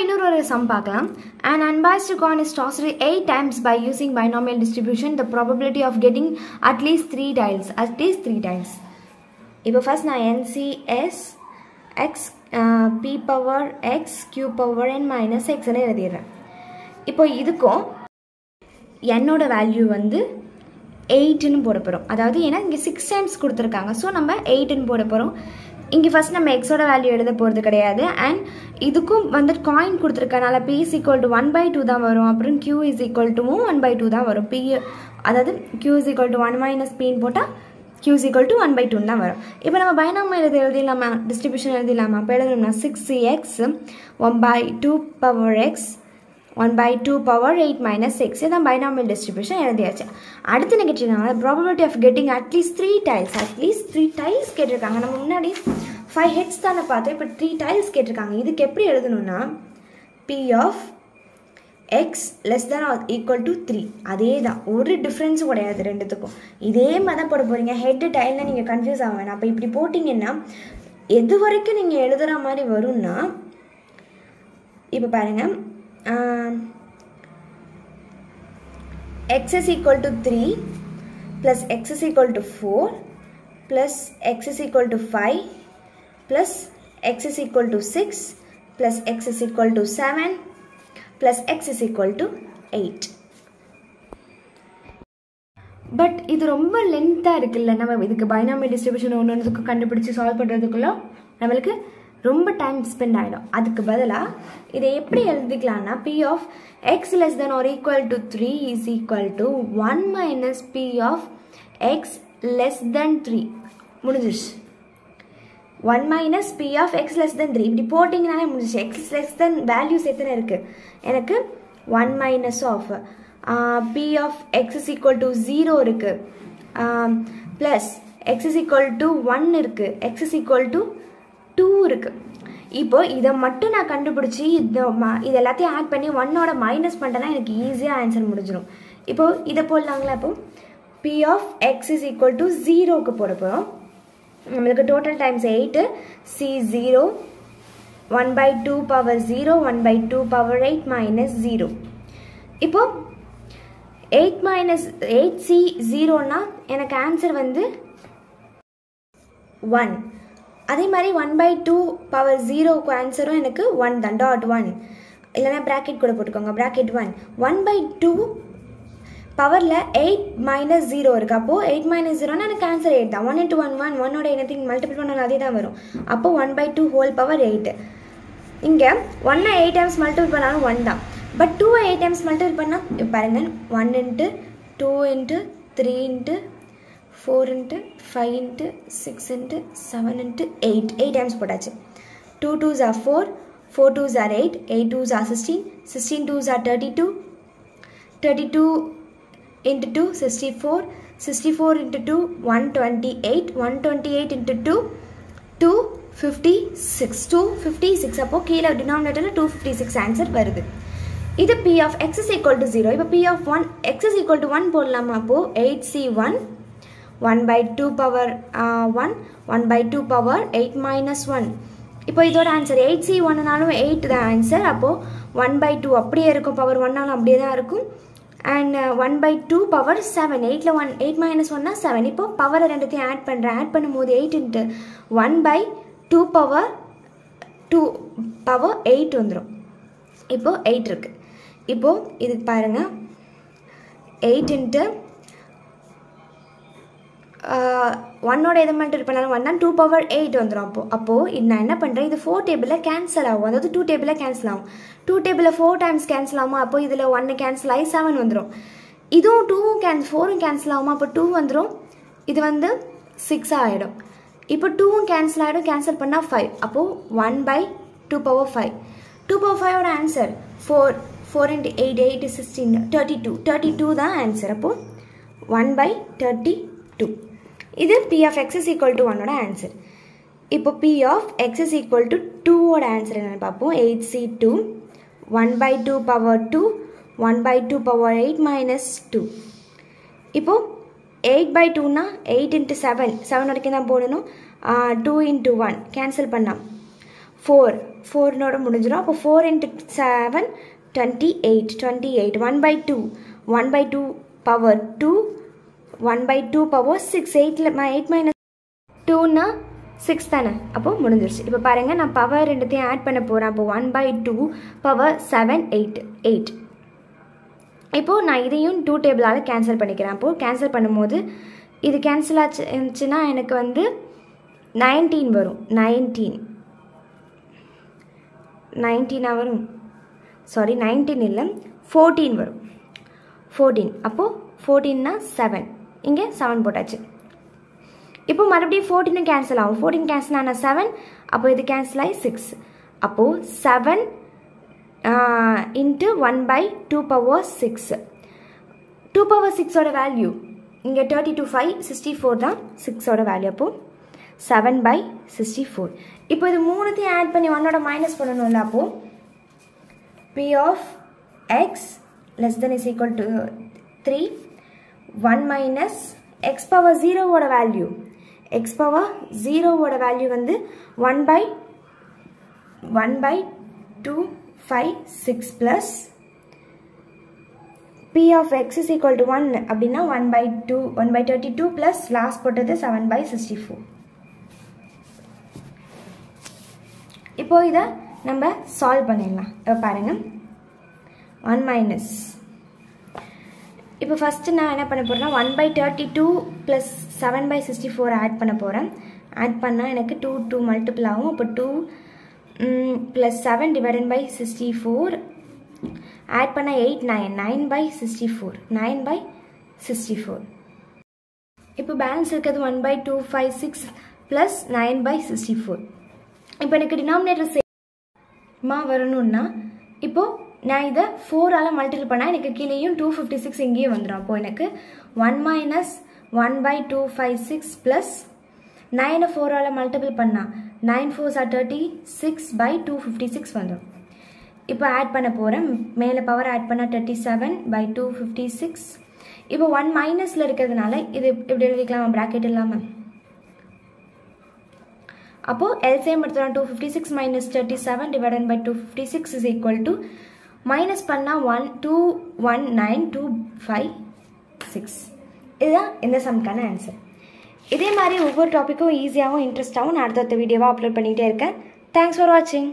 இன்னொரு சம் பார்க்கலாம். An unbiased coin is tossed 8 times by using binomial distribution. The probability of getting at least 3 tiles. இப்போ first நான் NCS x p power x q power n minus x ன்னு எழுதிடுறேன். இப்போ இதுக்கும் என்னோட value வந்து 8ன்னு போட போகிறோம். அதாவது ஏன்னா இங்கே 6 டைம்ஸ் கொடுத்துருக்காங்க. ஸோ நம்ம 8ன்னு போட போகிறோம். இங்கே ஃபஸ்ட் நம்ம எக்ஸோட வேல்யூ எழுத போகிறது கிடையாது. அண்ட் இதுக்கும் வந்து coin கொடுத்துருக்கனால p is equal to 1/2 தான் வரும். அப்புறம் q is equal to 1/2 தான் வரும். p அதாவது q is equal to 1 minus pன்னு போட்டால் q is equal to 1/2 தான் வரும். இப்போ நம்ம பைனாமியல் எழுதிடலாமா, டிஸ்ட்ரிபியூஷன் எழுதிடலாமா? அப்போ எழுதணும்னா 6x 1/2 power x 1/2 power 8 minus x. இதான் பைனாமியல் டிஸ்ட்ரிபியூஷன் எழுதியாச்சு. அடுத்து என்ன கேட்டிருக்காங்க, probability of getting at least 3 tiles கேட்டிருக்காங்க. நம்ம முன்னாடி 5 heads தானே பார்த்தோம். இப்போ 3 tiles கேட்டிருக்காங்க. இதுக்கு எப்படி எழுதணும்னா p of x less than or equal to 3. அதே தான், ஒரு டிஃப்ரென்ஸும் கிடையாது ரெண்டுத்துக்கும். இதே மாதிரி தான் போட போகிறீங்க. ஹெட்டு டைலில் நீங்கள் கன்ஃபியூஸ் ஆக வேணாம். அப்போ இப்படி போட்டிங்கன்னா எது வரைக்கும் நீங்கள் எழுதுகிற மாதிரி வரும்னா, இப்போ பாருங்கள், x is equal to 3 plus x is equal to 4 plus x is equal to 5 plus x is equal to 6 plus x is equal to 7 plus x is equal to 8. But இது ரொம்ப லென்த்தாக இருக்குல்ல, நம்ம இதுக்கு பைனாமியல் டிஸ்ட்ரிபியூஷன் ஒன்றுக்கு கண்டுபிடிச்சி solve பண்ணுறதுக்குள்ள நம்மளுக்கு ரொம்ப டைம் ஸ்பெண்ட் ஆகிடும். அதுக்கு பதிலாக இதை எப்படி எழுதிக்கலாம்னா p of x less than or equal to 3 is equal to 1 minus p of x less than 3. முடிஞ்சிருச்சு. 1 minus p of x less than 3 இப்படி போட்டிங்கனாலே முடிஞ்சிச்சு. x less than வேல்யூஸ் எத்தனை இருக்குது எனக்கு? 1 minus of p of x is equal to 0 இருக்குது, plus x is equal to 1 இருக்குது, x is equal to 2 இருக்குது. இப்போ இதை மட்டும் நான் கண்டுபிடிச்சி இது எல்லாத்தையும் ஆட் பண்ணி 1ஓட மைனஸ் பண்ணிட்டேன்னா எனக்கு ஈஸியாக ஆன்சர் முடிஞ்சிடும். இப்போது இதை போடலாங்களா? இப்போ p of x is equal to 0க்கு போட போகிறோம். நம்மளுக்கு total times 8 c0 1/2 power 0 1/2 power 8 minus 0. இப்போது 8 minus 8c0னா எனக்கு ஆன்சர் வந்து 1. அதே மாதிரி 1/2 power 0க்கு ஆன்சரும் எனக்கு 1 தான், டாட் 1 இல்லைனா ப்ராக்கெட் கூட போட்டுக்கோங்க, ப்ராக்கெட் 1. 1/2 பவரில் 8 minus 0 இருக்குது. அப்போது 8 minus 0னா எனக்கு ஆன்சர் 8 தான். 1 into 1 1 1ஓட எனத்திங் மல்டிபிள் பண்ணாலும் அதே தான் வரும். அப்போது 1/2 whole power 8. இங்கே 1 8 times மல்டிபிள் பண்ணாலும் 1 தான். பட் 2 8 times மல்டிபிள் பண்ணால் பாருங்கள், 1 into 2 into 3 into 4 into 5 into 6 into 7 into 8 times போட்டாச்சு. 2 2s are 4, 4 2s are 8, 8 2s are 16, 16 2s are 32, 32 into 2 64, 64 into 2 128, 128 into 2 256, 256. அப்போ கீழே டினாமினேட்டரில் 256 ஆன்சர் வருது. இது p of x is equal to 0. இப்போ p of 1 x is equal to 1 போடலாமா? அப்போது 8c1 1/2 power 1 1/2 power 8 minus 1. இப்போ இதோட ஆன்சர் 8c1னாலும் 8 தான் ஆன்சர். அப்போது 1/2 அப்படியே இருக்கும், பவர் 1னாலும் அப்படியே தான் இருக்கும். And 1/2 power 7, 8ல் 1 8 minus 1னா 7. இப்போ பவரை ரெண்டுத்தையும் ஆட் பண்ணுறேன். ஆட் பண்ணும்போது 8 into 1/2 power 2 power 8 வந்துடும். இப்போது 8 இருக்குது. இப்போது இதுக்கு பாருங்கள், 8 into 1ஓட எது மல்டிபிள் பண்ணாலும் 1 தான், 2 power 8 வந்துடும். அப்போது இது நான் என்ன பண்ணுறேன், இது 4 டேபிளில் கேன்சல் ஆகும், அதாவது 2 டேபிளில் கேன்சல் ஆகும். 2 டேபிளில் 4 times கேன்சல் ஆகுமா? அப்போ இதில் 1 கேன்சல் ஆகி 7 வந்துடும். இதுவும் 2வும் 4ம் கேன்சல் ஆகுமா? அப்போ 2 வந்துடும். இது வந்து 6 ஆகிடும். இப்போ 2வும் கேன்சல் ஆகிடும், கேன்சல் பண்ணால் 5. அப்போது 1/2 power 5. 2 power 5ஓட ஆன்சர் 4 4 into 8 8 16 32 தான் ஆன்சர். அப்போது 1/32. இது p of x is equal to 1ஓட ஆன்சர். இப்போ p of x is equal to 2ஓட ஆன்சர் என்னென்னு பார்ப்போம். 8c2 1/2 power 2 1/2 power 8 minus 2. இப்போது 8/2னா 8 into 7 வரைக்கும் தான் போடணும். 2 into 1 கேன்சல் பண்ணலாம். 4 முடிஞ்சிடும். அப்போ 4 into 7 28 1 by 2 power 2 1 by 2 power 6 8 minus 2 6 தானே, அப்போ முடிஞ்சிருச்சு. இப்போ பாருங்கள், நான் பவர் ரெண்டுத்தையும் ஆட் பண்ண போகிறேன். அப்போ 1 by 2 power 7 8. இப்போது நான் இதையும் 2 டேபிளால் கேன்சல் பண்ணிக்கிறேன். அப்போது கேன்சல் பண்ணும்போது இது கேன்சல் ஆச்சுன்னா எனக்கு வந்து 19 வரும். 19 வரும். சாரி, 19 இல்லை, 14 வரும். 14. அப்போது 14னா 7, இங்கே 7 போட்டாச்சு. இப்போ மறுபடியும் 14 கேன்சல் ஆகும். 14 கேன்சல் ஆனால் 7, அப்போ இது கேன்சல் ஆகி 6. அப்போது 7 into 1 by 2 power 6. 2 power 6ஓட value இங்கே 32 5 64 தான் 6ஓட வேல்யூ. அப்போது 7 by 64. இப்போ இது மூணுத்தையும் ஆட் பண்ணி 1ஓட மைனஸ் பண்ணணும்ல. அப்போது p of x less than is equal to 3 1 minus x power 0ஓட வேல்யூ. x power 0ஓட வேல்யூ வந்து 1 by 2 5 6 plus p of x is equal to 1 அப்படின்னா 1 by 32 plus last போட்டது 7 by 64. இப்போ இதை நம்ம சால்வ் பண்ணிடலாம். பாருங்கள், 1 minus, இப்போ ஃபஸ்ட்டு நான் என்ன பண்ண போகிறேன்னா 1 by 32 plus 7 by 64 ஆட் பண்ண போகிறேன். ஆட் பண்ணால் எனக்கு 2 மல்டிபிள் ஆகும். அப்போ 2 plus 7 divided by 64 ஆட் பண்ணால் 8 9 by 64 9 by 64. இப்போ பேலன்ஸ் இருக்கிறது 1 by 2 5 6 plus 9 by 64. இப்போ எனக்கு டினாமினேட்டர் சேமா வரணும்னா இப்போது நான் இதை 4ஆல் மல்டிபிள் பண்ணால் எனக்கு கீழேயும் 256 இங்கேயும் வந்துடும். அப்போது எனக்கு 1 minus 1 by 2 5 6 plus 9 4ஆல் மல்டிபிள் பண்ணால் 9 4s are 36 by 256 வந்துடும். இப்போ ஆட் பண்ண போகிறேன். மேலே பவர் ஆட் பண்ணால் 37 by 256. இப்போ 1 மைனஸில் இருக்கிறதுனால இது இப்படி எழுதிக்கலாமா, ப்ராக்கெட் இல்லாமல். அப்போது எல்சிஎம் எடுத்துனா 256 minus 37 divided by 256 is equal to minus பண்ணால் 1219256. இதுதான் இந்த சம்க்கான ஆன்சர். இதே மாதிரி ஒவ்வொரு டாப்பிக்கும் ஈஸியாகவும் இன்ட்ரெஸ்ட்டாகவும் நான் அடுத்த வீடியோவாக அப்லோட் பண்ணிகிட்டே இருக்கேன். தேங்க்ஸ் ஃபார் வாட்சிங்.